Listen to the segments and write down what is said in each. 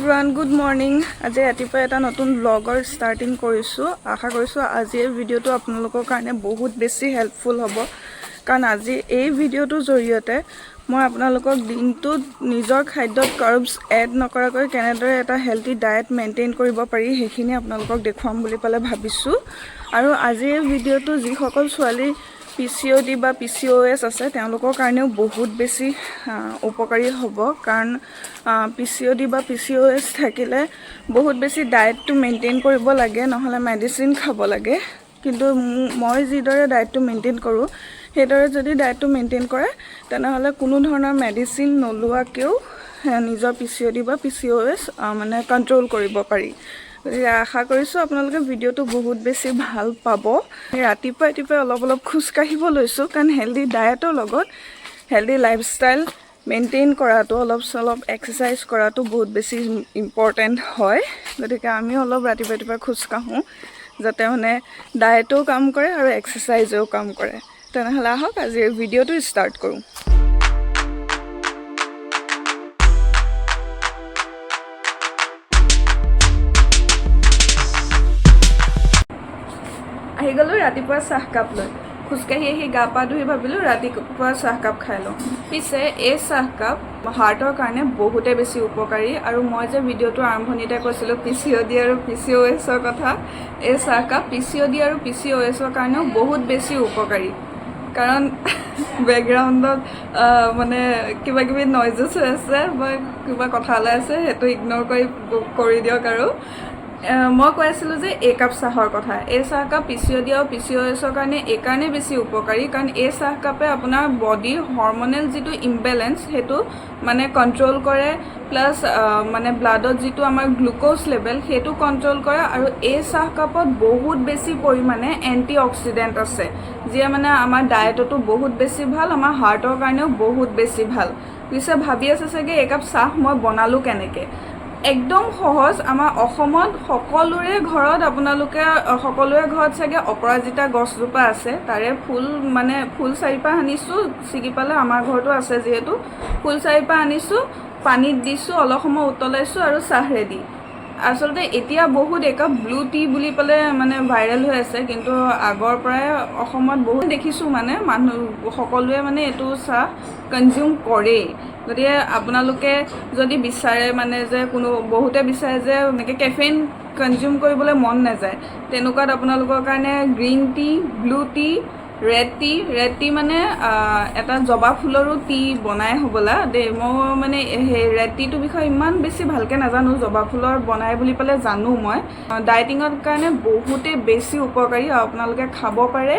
Everyone good morning আজি ৰাতিপুৱা এটা নতুন ব্লগৰ ষ্টাৰ্টিং কৰিছোঁ আশা কৰিছোঁ আজিৰ ভিডিঅ'টো আপোনালোকৰ কাৰণে বহুত বেছি হেল্পফুল হ'ব কাৰণ আজি এই ভিডিঅ'টোৰ জৰিয়তে মই আপোনালোকক দিনটোত নিজৰ খাদ্যত কাৰ্বছ এড নকৰাকৈ কেনেদৰে এটা হেল্থি ডায়েট মেইনটেইন কৰিব পাৰি সেইখিনি আপোনালোকক দেখুৱাম বুলি পালে ভাবিছোঁ আৰু আজিৰ ভিডিঅ'টো যিসকল ছোৱালী PCOD বা PCOS আছে তেওঁলোকৰ কাৰণেও বহুত বেছি উপকাৰী হ'ব কাৰণ PCOD বা PCOS থাকিলে বহুত বেছি ডায়েটটো মেইনটেইন কৰিব লাগে নহলে মেডিসিন খাব লাগে কিন্তু মই যিদৰে ডায়েটটো মেইনটেইন কৰোঁ সেইদৰে যদি ডায়েটটো মেইনটেইন কৰে তেনেহলে কোনো ধৰণৰ মেডিসিন নলোৱাকেও নিজৰ PCOD বা PCOS মানে কন্ট্ৰোল কৰিব পাৰি আশা কৰিছোঁ আপোনালোকে ভিডিঅ'টো বহুত বেছি ভাল পাব ৰাতিপুৱা অলপ খোজ কাঢ়িব লৈছোঁ কাৰণ হেলদি ডায়েটৰ লগত হেলদি লাইফষ্টাইল মেইনটেইন কৰাটো অলপ এক্সাৰসাইজ কৰাটো বহুত বেছি ইম্পৰ্টেণ্ট হয় গতিকে আমি অলপ ৰাতিপুৱা খোজ কাঢ়োঁ যাতে মানে ডায়েটও কাম কৰে আৰু এক্সাৰসাইজও কাম কৰে তেনেহ'লে আহক আজি ভিডিঅ'টো ষ্টাৰ্ট কৰোঁ আহি গ'লো ৰাতিপুৱা চাহ কাপ লৈ খুচকাহি আহি গা পা ধুই ভাবিলোঁ ৰাতিপুৱা চাহ কাপ খাই লওঁ পিছে এই চাহ কাপ হাৰ্টৰ কাৰণে বহুতে বেছি উপকাৰী আৰু মই যে ভিডিঅ'টো আৰম্ভণিতে কৈছিলোঁ PCOD আৰু PCOSৰ কথা এই চাহ কাপ PCOD আৰু PCOSৰ কাৰণেও বহুত বেছি উপকাৰী কাৰণ বেকগ্ৰাউণ্ডত মানে কিবা কিবি নইজেছ হৈ আছে বা কিবা কথা ওলাই আছে সেইটো ইগন'ৰ কৰি দিয়ক আৰু মই কৈ আছিলোঁ যে একাপ চাহৰ কথা এই চাহ কাপ PCOD আৰু PCOSৰ কাৰণে এইকাৰণে বেছি উপকাৰী কাৰণ এই চাহ কাপে আপোনাৰ বডিৰ হৰমনেল যিটো ইমবেলেঞ্চ সেইটো মানে কণ্ট্ৰোল কৰে প্লাছ মানে ব্লাডত যিটো আমাৰ গ্লুক'জ লেভেল সেইটো কণ্ট্ৰোল কৰে আৰু এই চাহ কাপত বহুত বেছি পৰিমাণে এণ্টি অক্সিডেণ্ট আছে যিয়ে মানে আমাৰ ডায়েটতো বহুত বেছি ভাল আমাৰ হাৰ্টৰ কাৰণেও বহুত বেছি ভাল পিছে ভাবি আছে চাগে একাপ চাহ মই বনালোঁ কেনেকৈ একদম সহজ আমাৰ অসমত সকলোৰে ঘৰত আপোনালোকে সকলোৰে ঘৰত চাগে অপৰাজিতা গছজোপা আছে তাৰে ফুল চাৰিপা আনিছোঁ ছিগি পালে আমাৰ ঘৰতো আছে যিহেতু ফুল চাৰিপা আনিছোঁ পানীত দিছোঁ অলপ সময় উতলাইছোঁ আৰু চাহ ৰেডি আচলতে এতিয়া বহুত একাপ ব্লু টি বুলি পেলে মানে ভাইৰেল হৈ আছে কিন্তু আগৰ পৰাই অসমত বহুত দেখিছোঁ মানে মানুহ সকলোৱে মানে এইটো চাহ কনজিউম কৰেই গতিকে আপোনালোকে যদি বিচাৰে মানে যে বহুতে বিচাৰে যে এনেকৈ কেফেইন কনজিউম কৰিবলৈ মন নাযায় তেনেকুৱাত আপোনালোকৰ কাৰণে green tea blue T red tea মানে এটা জবা ফুলৰো টি বনাই হ'বলা দেই মই মানে সেই ৰেড টিটোৰ বিষয়ে ইমান বেছি ভালকৈ নাজানো জবা ফুলৰ বনাই বুলি পেলাই জানো মই ডায়েটিঙৰ কাৰণে বহুতে বেছি উপকাৰী আৰু আপোনালোকে খাব পাৰে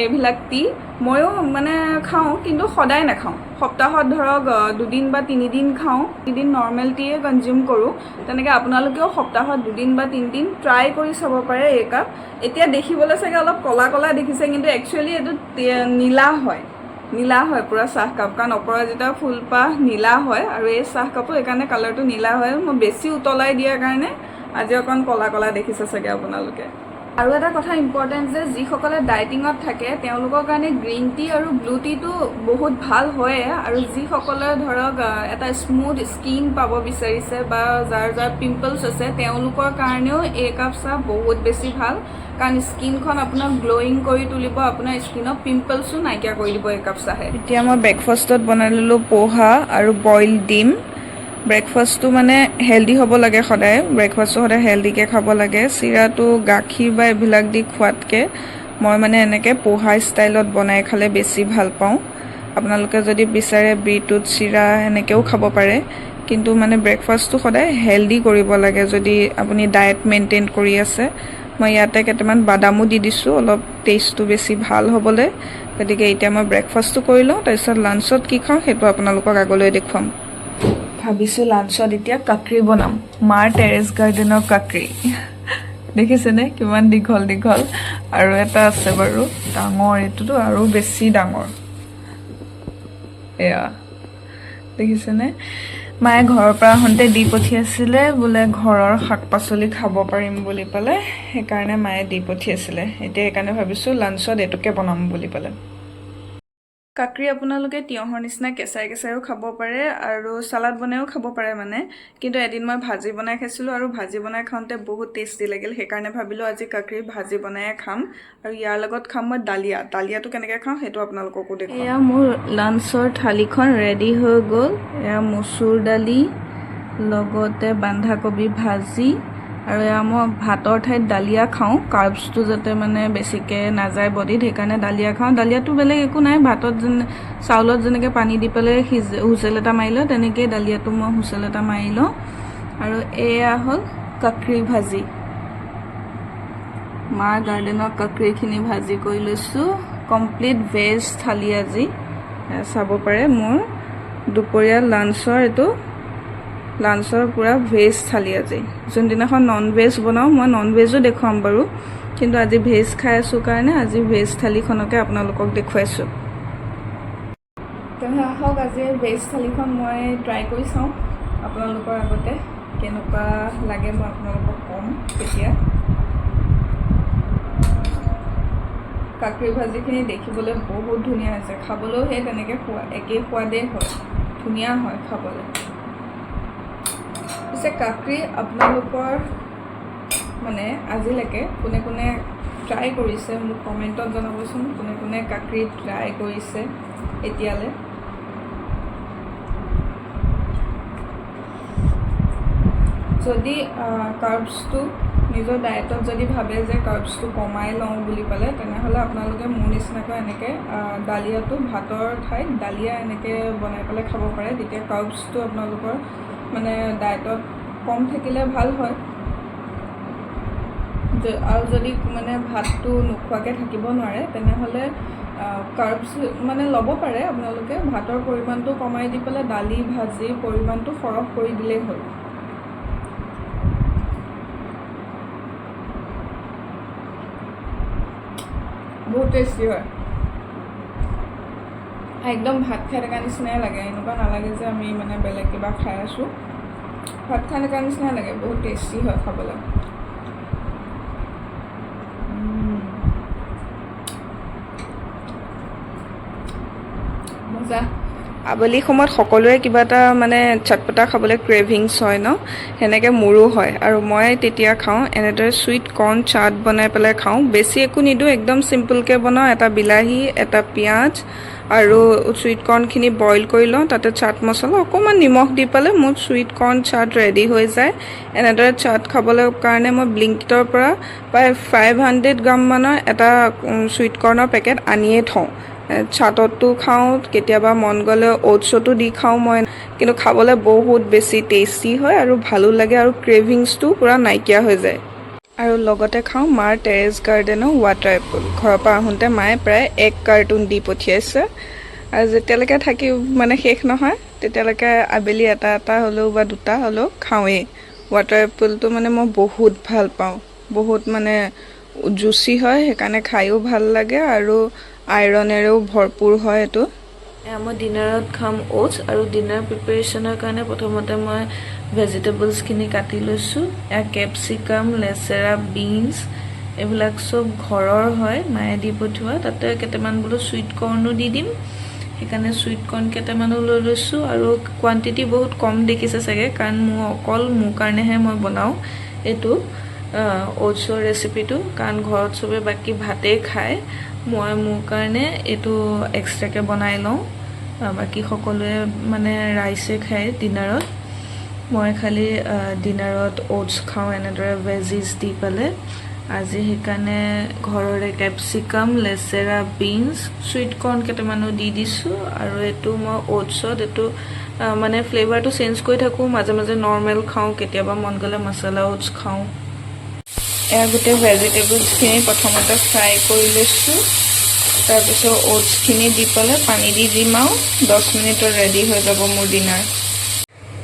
এইবিলাক টি ময়ো মানে খাওঁ কিন্তু সদায় নাখাওঁ সপ্তাহত ধৰক 2 দিন বা 3 দিন খাওঁ 3 দিন নৰ্মেল টিয়ে কনজিউম কৰোঁ তেনেকৈ আপোনালোকেও সপ্তাহত 2 দিন বা 3 দিন ট্ৰাই কৰি চাব পাৰে এই কাপ এতিয়া দেখিবলৈ চাগে অলপ কলা দেখিছে কিন্তু একচুৱেলি এইটো নীলা হয় পুৰা চাহ কাপ কাৰণ অপৰাজিতা ফুলপাহ নীলা হয় আৰু এই চাহ কাপো এইকাৰণে কালাৰটো নীলা হয় মই বেছি উতলাই দিয়াৰ কাৰণে আজি অকণ কলা দেখিছে চাগে আপোনালোকে আৰু এটা কথা ইম্পৰ্টেণ্ট যে যিসকলে ডায়েটিঙত থাকে তেওঁলোকৰ কাৰণে গ্ৰীণ টি আৰু ব্লু টিটো বহুত ভাল হয় আৰু যিসকলে ধৰক এটা স্মুথ স্কিন পাব বিচাৰিছে বা যাৰ পিম্পলছ আছে তেওঁলোকৰ কাৰণেও এই কাপ চাহ বহুত বেছি ভাল কাৰণ স্কিনখন আপোনাৰ গ্ল'য়িং কৰি তুলিব আপোনাৰ স্কিনৰ পিম্পলছো নাইকিয়া কৰি দিব এই কাপ চাহে এতিয়া মই ব্ৰেকফাষ্টত বনাই ল'লোঁ পোহা আৰু বইল ডিম ব্ৰেকফাষ্টটো মানে হেল্দি হ'ব লাগে সদায় ব্ৰেকফাষ্টটো সদায় হেল্দিকৈ খাব লাগে চিৰাটো গাখীৰ বা এইবিলাক দি খোৱাতকৈ মই মানে এনেকৈ পোহা ষ্টাইলত বনাই খালে বেছি ভাল পাওঁ আপোনালোকে যদি বিচাৰে বিটৰুট চিৰা এনেকৈও খাব পাৰে কিন্তু মানে ব্ৰেকফাষ্টটো সদায় হেল্দি কৰিব লাগে যদি আপুনি ডায়েট মেইনটেইন কৰি আছে মই ইয়াতে কেইটামান বাদামো দি দিছোঁ অলপ টেষ্টটো বেছি ভাল হ'বলৈ গতিকে এতিয়া মই ব্ৰেকফাষ্টটো কৰি লওঁ তাৰপিছত লাঞ্চত কি খাওঁ সেইটো আপোনালোকক আগলৈ দেখুৱাম ভাবিছোঁ লাঞ্চত এতিয়া কাকৰি বনাম মাৰ টেৰেছ গাৰ্ডেনৰ কাকৰি দেখিছেনে কিমান দীঘল আৰু এটা আছে বাৰু ডাঙৰ এইটোতো আৰু বেছি ডাঙৰ এয়া দেখিছেনে মায়ে ঘৰৰ পৰা আহোঁতে দি পঠিয়াইছিলে বোলে ঘৰৰ শাক পাচলি খাব পাৰিম বুলি পেলাই সেইকাৰণে মায়ে দি পঠিয়াইছিলে এতিয়া সেইকাৰণে ভাবিছোঁ লাঞ্চত এইটোকে বনাম বুলি পেলাই কাকৰি আপোনালোকে তিয়হৰ নিচিনা কেঁচাই কেঁচাইও খাব পাৰে আৰু সালাড বনাইও খাব পাৰে মানে, কিন্তু এদিন মই ভাজি বনাই খাইছিলোঁ আৰু ভাজি বনাই খাওঁতে বহুত টেষ্টি লাগিল, সেইকাৰণে ভাবিলোঁ আজি কাকৰি ভাজি বনাই খাম আৰু ইয়াৰ লগত খাম মই দালিয়াটো কেনেকৈ খাওঁ সেইটো আপোনালোককো দেখুৱাম। এয়া মোৰ লাঞ্চৰ থালিখন ৰেডি হৈ গ'ল। এয়া মচুৰ দালি লগতে বন্ধাকবি ভাজি আৰু এয়া মই ভাতৰ ঠাইত দালিয়া খাওঁ, কাৰ্বছটো যাতে মানে বেছিকৈ নাযায় বডিত, সেইকাৰণে দালিয়া খাওঁ। দালিয়াটো বেলেগ একো নাই, ভাতত চাউলত যেনেকৈ পানী দি পেলাই হুইচেল এটা মাৰি লওঁ তেনেকৈ দালিয়াটো মই হুইচেল এটা মাৰি লওঁ। আৰু এয়া হ'ল কাকৰি ভাজি, মাৰ গাৰ্ডেনৰ কাকৰিখিনি ভাজি কৰি লৈছোঁ। কমপ্লিট ভেজ থালি আজি চাব পাৰে মোৰ দুপৰীয়া লাঞ্চৰ পূৰা ভেজ থালি আজি। যোনদিনাখন নন ভেজ বনাওঁ মই নন ভেজো দেখুৱাম বাৰু, কিন্তু আজি ভেজ খাই আছোঁ কাৰণে আজি ভেজ থালিখনকে আপোনালোকক দেখুৱাইছোঁ। তেনেহ'লে আহক আজি ভেজ থালিখন মই ট্ৰাই কৰি চাওঁ আপোনালোকৰ আগতে, কেনেকুৱা লাগে মই আপোনালোকক ক'ম তেতিয়া। কাকৰি ভাজিখিনি দেখিবলৈ বহুত ধুনীয়া হৈছে, খাবলৈও সেই তেনেকৈ একেই সোৱাদেই হয়, ধুনীয়া হয় খাবলৈ। পিছে কাকৰি আপোনালোকৰ মানে আজিলৈকে কোনে কোনে ট্ৰাই কৰিছে মোক কমেণ্টত জনাবচোন, কোনে কোনে কাকৰি ট্ৰাই কৰিছে এতিয়ালৈ। যদি কাৰ্বছটো নিজৰ ডায়েটত যদি ভাবে যে কাৰ্বছটো কমাই লওঁ বুলি ক'লে, তেনেহ'লে আপোনালোকে মোৰ নিচিনাকৈ এনেকৈ দালিয়াটো ভাতৰ ঠাইত দালিয়া এনেকৈ বনাই পেলাই খাব পাৰে, তেতিয়া কাৰ্বছটো আপোনালোকৰ মানে ডায়েটত কম থাকিলে ভাল হয়। আৰু যদি মানে ভাতটো নোখোৱাকৈ থাকিব নোৱাৰে তেনেহ'লে কাৰ্বছ মানে ল'ব পাৰে আপোনালোকে, ভাতৰ পৰিমাণটো কমাই দি পেলাই দালি ভাজিৰ পৰিমাণটো সৰহ কৰি দিলেই হ'ল। বহুত টেষ্টি হয়, একদম ভাত খাই থকা নিচিনাই লাগে, এনেকুৱা নালাগে যে আমি মানে বেলেগ কিবা খাই আছোঁ, ভাত খাই থকা নিচিনাই লাগে, বহুত টেষ্টি হয় খাবলৈ। মজা। আবেলি সময়ত সকলোৰে কিবা এটা মানে চটপটা খাবলৈ ক্ৰেভিংছ হয় ন, সেনেকৈ মোৰো হয় আৰু মই তেতিয়া খাওঁ এনেদৰে চুইট কৰ্ণ চাট বনাই পেলাই খাওঁ। বেছি একো নিদিওঁ, একদম চিম্পলকৈ বনাওঁ, এটা বিলাহী এটা পিঁয়াজ আৰু চুইট কৰ্ণখিনি বইল কৰি লওঁ, তাতে চাট মছলা অকণমান নিমখ দি পেলাই মোৰ চুইট কৰ্ণ চাট ৰেডি হৈ যায়। এনেদৰে চাট খাবলৈ কাৰণে মই ব্লিংকিটৰ পৰা প্ৰায় 500 গ্ৰাম মানৰ এটা চুইট কৰ্ণৰ পেকেট আনিয়ে থওঁ। চাটতো খাওঁ, কেতিয়াবা মন গ'লে অ'টছতো দি খাওঁ মই, কিন্তু খাবলৈ বহুত বেছি টেষ্টি হয় আৰু ভালো লাগে আৰু ক্ৰেভিংছটো পূৰা নাইকিয়া হৈ যায়। আৰু লগতে খাওঁ মাৰ টেৰেছ গাৰ্ডেনৰ ৱাটাৰ এপল, ঘৰৰ পৰা আহোঁতে মায়ে প্ৰায় 1 কাৰ্টুন দি পঠিয়াইছে আৰু যেতিয়ালৈকে থাকি মানে শেষ নহয় তেতিয়ালৈকে আবেলি এটা হ'লেও বা 2টা হ'লেও খাওঁৱেই। ৱাটাৰ এপলটো মানে মই বহুত ভাল পাওঁ, বহুত মানে জুচি হয়, সেইকাৰণে খায়ো ভাল লাগে আৰু আইৰণেৰেও ভৰপূৰ হয় এইটো। মই ডিনাৰত খাম অ'টছ আৰু ডিনাৰ প্ৰিপেৰেশ্যনৰ কাৰণে প্ৰথমতে মই ভেজিটেবলছখিনি কাটি লৈছোঁ। কেপচিকাম, লেচেৰা, বিনছ এইবিলাক চব ঘৰৰ হয়, মায়ে দি পঠিওৱা। তাতে কেইটামান বোলো চুইট কৰ্ণো দি দিম, সেইকাৰণে চুইট কৰ্ণ কেইটামানো লৈ লৈছোঁ আৰু কোৱান্টিটি বহুত কম দেখিছে চাগে, কাৰণ অকল মোৰ কাৰণেহে মই বনাওঁ এইটো অ'টছৰ ৰেচিপিটো, কাৰণ ঘৰত চবে বাকী ভাতেই খায়, মই মোৰ কাৰণে এইটো এক্সট্ৰাকৈ বনাই লওঁ, বাকী সকলোৱে মানে ৰাইচে খায় ডিনাৰত। মই খালি ডিনাৰত অ'টছ খাওঁ এনেদৰে ভেজিছ দি পেলাই। আজি সেইকাৰণে ঘৰৰে কেপচিকাম, লেচেৰা, বিনছ, চুইট কৰ্ণ কেইটামানো দি দিছোঁ আৰু এইটো মই অ'টছত এইটো মানে ফ্লেভাৰটো চেঞ্জ কৰি থাকোঁ, মাজে মাজে নৰ্মেল খাওঁ, কেতিয়াবা মন গ'লে মছলা অ'টছ খাওঁ। এয়া গোটেই ভেজিটেবলছখিনি প্ৰথমতে ফ্ৰাই কৰি লৈছোঁ, তাৰপিছত অ'টছখিনি দি পেলাই পানী দি দিম আৰু 10 মিনিটত ৰেডি হৈ যাব মোৰ ডিনাৰ।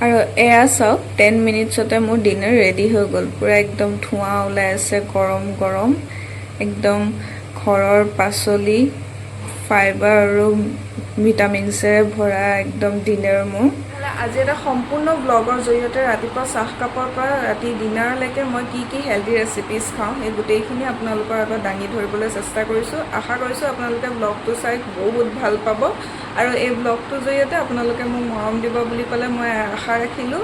আৰু এয়া চাওক 10 মিনিটছতে মোৰ ডিনাৰ ৰেডি হৈ গ'ল, পূৰা একদম ধোঁৱা ওলাই আছে, গৰম গৰম, একদম ঘৰৰ পাচলি, ফাইবাৰ আৰু ভিটামিনছেৰে ভৰা একদম ডিনাৰ মোৰ। আজি এটা সম্পূৰ্ণ ব্লগৰ জৰিয়তে ৰাতিপুৱা চাহকাপৰ পৰা ৰাতি ডিনাৰলৈকে মই কি হেল্ডি ৰেচিপিজ খাওঁ সেই গোটেইখিনি আপোনালোকৰ আগত দাঙি ধৰিবলৈ চেষ্টা কৰিছোঁ। আশা কৰিছোঁ আপোনালোকে ব্লগটো চাই বহুত ভাল পাব আৰু এই ব্লগটোৰ জৰিয়তে আপোনালোকে মোক মৰম দিব বুলি ক'লে মই আশা ৰাখিলোঁ।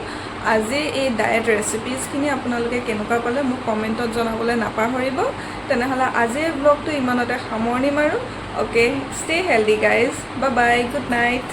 আজি এই ডায়েট ৰেচিপিজখিনি আপোনালোকে কেনেকুৱা পালে মোক কমেণ্টত জনাবলৈ নাপাহৰিব। তেনেহ'লে আজি এই ব্লগটো ইমানতে সামৰণি মাৰোঁ। Okay, stay healthy guys, bye bye, good night.